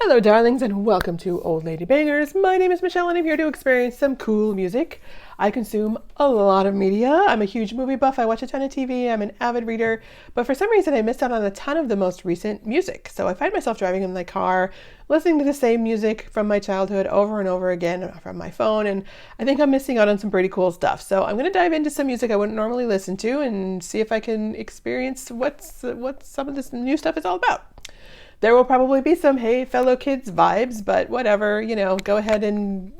Hello, darlings, and welcome to Old Lady Bangers. My name is Michelle, and I'm here to experience some cool music. I consume a lot of media. I'm a huge movie buff. I watch a ton of TV. I'm an avid reader. But for some reason, I missed out on a ton of the most recent music. So I find myself driving in my car, listening to the same music from my childhood over and over again from my phone. And I think I'm missing out on some pretty cool stuff. So I'm going to dive into some music I wouldn't normally listen to and see if I can experience what some of this new stuff is all about. There will probably be some, hey, fellow kids vibes, but whatever, go ahead and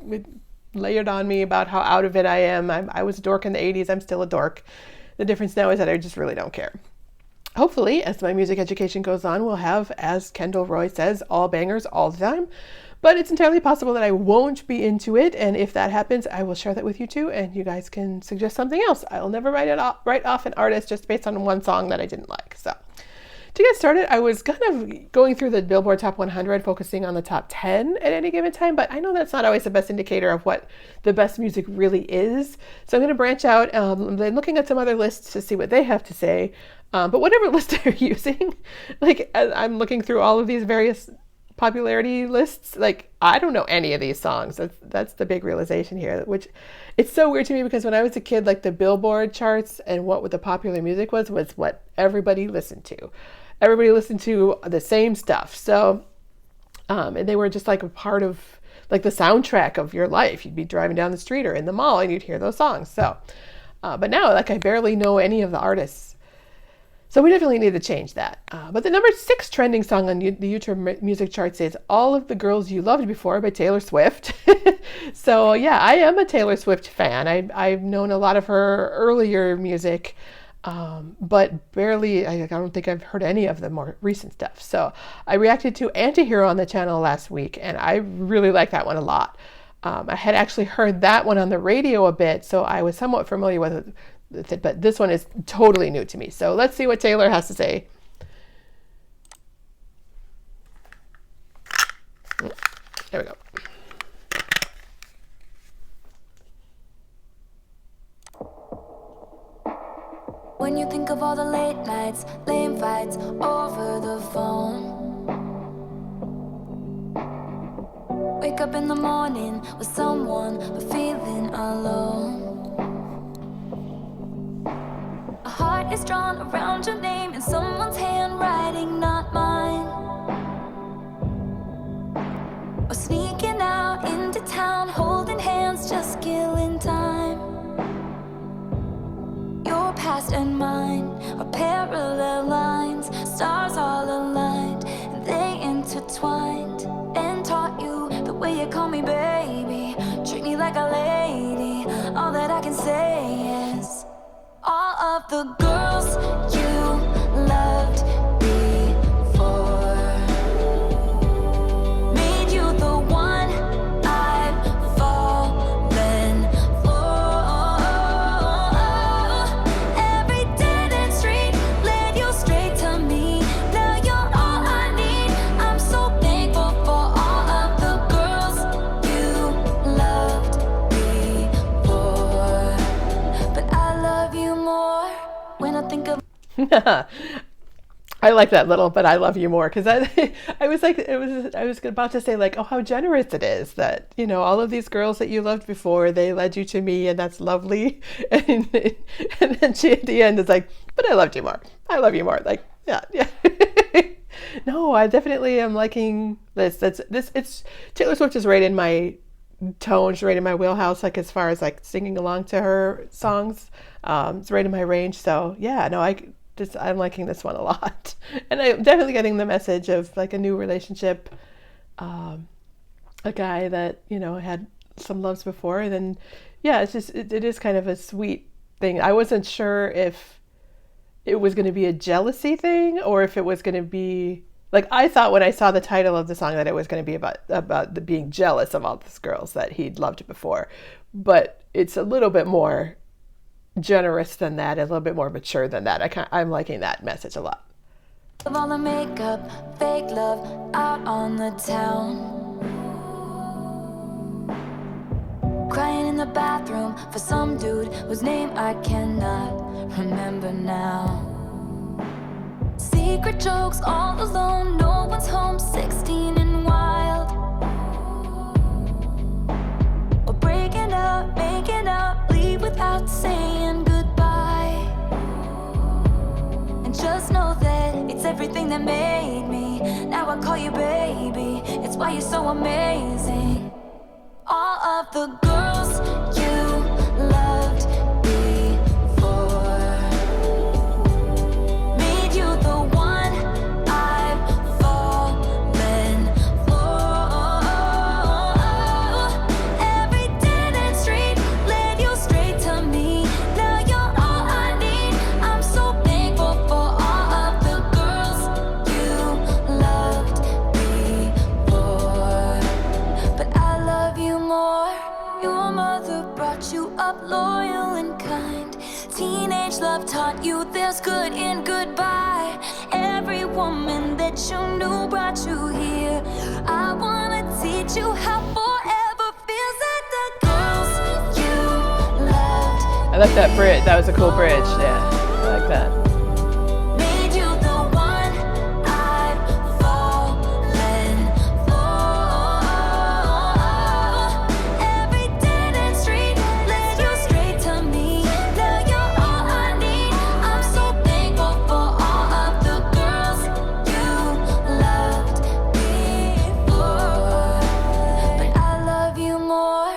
lay it on me about how out of it I am. I was a dork in the 80s. I'm still a dork. The difference now is that I just really don't care. Hopefully, as my music education goes on, we'll have, as Kendall Roy says, all bangers all the time. But it's entirely possible that I won't be into it. And if that happens, I will share that with you too. And you guys can suggest something else. I'll never write off an artist just based on one song that I didn't like. So to get started, I was kind of going through the Billboard Top 100, focusing on the top 10 at any given time, but I know that's not always the best indicator of what the best music really is. So I'm going to branch out, then looking at some other lists to see what they have to say. But whatever list they're using, as I'm looking through all of these various popularity lists, I don't know any of these songs. That's the big realization here, which it's so weird to me because when I was a kid, the Billboard charts and what the popular music was what everybody listened to. Everybody listened to the same stuff. So, and they were just a part of the soundtrack of your life. You'd be driving down the street or in the mall and you'd hear those songs. So, but now I barely know any of the artists. So we definitely need to change that. But the number 6 trending song on the YouTube music charts is All of the Girls You Loved Before by Taylor Swift. So yeah, I am a Taylor Swift fan. I've known a lot of her earlier music. But barely, I don't think I've heard any of the more recent stuff. So I reacted to Antihero on the channel last week, and I really like that one a lot. I had actually heard that one on the radio a bit, so I was somewhat familiar with it, but this one is totally new to me. So let's see what Taylor has to say. There we go. When you think of all the late nights, lame fights over the phone. Wake up in the morning with someone but feeling alone. A heart is drawn around your name in someone's handwriting, not mine. Or sneaking out into town, holding hands, just killing time. Your past and mine are parallel lines, stars all aligned, and they intertwined. And taught you the way you call me baby, treat me like a lady. All that I can say is all of the girls you loved before made you the one I've fallen for. Every dead end street led you straight to me. Now you're all I need. I'm so thankful for all of the girls you loved before. But I love you more when I think of I like that little, but I love you more, because I was about to say oh, how generous it is that all of these girls that you loved before, they led you to me, and that's lovely. And then she at the end is but I loved you more. I love you more. Yeah. No, I definitely am liking this. It's Taylor Swift is right in my tone. She's right in my wheelhouse. As far as singing along to her songs, it's right in my range. So yeah, no, I'm liking this one a lot, and I'm definitely getting the message of a new relationship, a guy that had some loves before, and then yeah, it's just it is kind of a sweet thing. I wasn't sure if it was going to be a jealousy thing or if it was going to be I thought when I saw the title of the song that it was going to be about the being jealous of all these girls that he'd loved before, but it's a little bit more generous than that, a little bit more mature than that. I'm liking that message a lot. of all the makeup, fake love out on the town. Crying in the bathroom for some dude whose name I cannot remember now. Secret jokes all alone, no one's home, 16 and wide. without saying goodbye. And just know that it's everything that made me. Now I call you baby, it's why you're so amazing. All of the girls you loved before made you the one I've fallen for. Every dead end street led you straight to me. Now you're all I need. I'm so thankful for all of the girls you loved before. But I love you more. Your mother brought you up loyal and kind. Teenage love taught you there's good in goodbye. Every woman that you knew brought you here. I wanna teach you how forever feels. Like the girls you loved I like that bridge. That was a cool bridge. Yeah, I like that. made you the one I've fallen for. Every dead end street led you straight to me. Now you're all I need. I'm so thankful for all of the girls you loved before. But I love you more.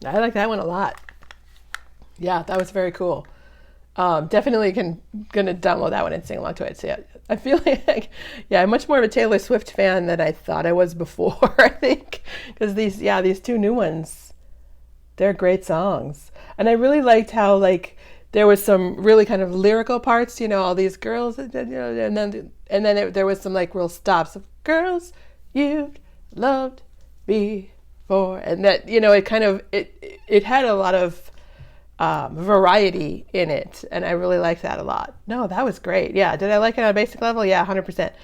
I like that one a lot. Yeah, that was very cool. Definitely gonna download that one and sing along to it. So yeah, I feel like I'm much more of a Taylor Swift fan than I thought I was before. I think because these two new ones, they're great songs, and I really liked how like there was some really kind of lyrical parts. You know, all these girls, and then there was some like real stops of girls you've loved before, and that it kind of it had a lot of variety in it, and I really liked that a lot. No, that was great. Yeah, did I like it on a basic level? Yeah, 100%. Did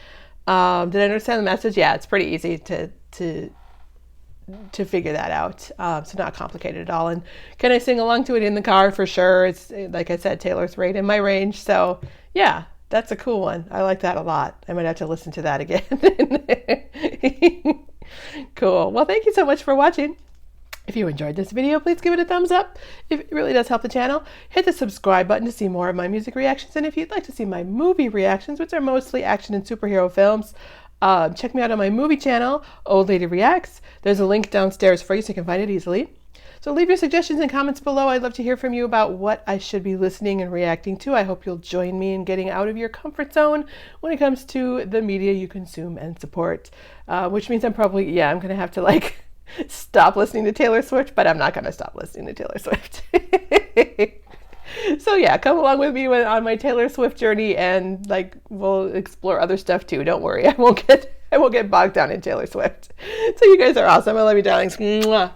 I understand the message? Yeah, it's pretty easy to figure that out. So not complicated at all. And can I sing along to it in the car? For sure. It's like I said, Taylor's right in my range. So yeah, that's a cool one. I like that a lot. I might have to listen to that again. Cool. Well, thank you so much for watching. If you enjoyed this video, please give it a thumbs up. It really does help the channel. Hit the subscribe button to see more of my music reactions. And if you'd like to see my movie reactions, which are mostly action and superhero films, check me out on my movie channel, Old Lady Reacts. There's a link downstairs for you so you can find it easily. So leave your suggestions and comments below. I'd love to hear from you about what I should be listening and reacting to. I hope you'll join me in getting out of your comfort zone when it comes to the media you consume and support, which means I'm going to have to like stop listening to Taylor Swift, but I'm not going to stop listening to Taylor Swift. So yeah, come along with me on my Taylor Swift journey, and like we'll explore other stuff too. Don't worry, I won't get bogged down in Taylor Swift. So you guys are awesome. I love you, darlings. Mwah.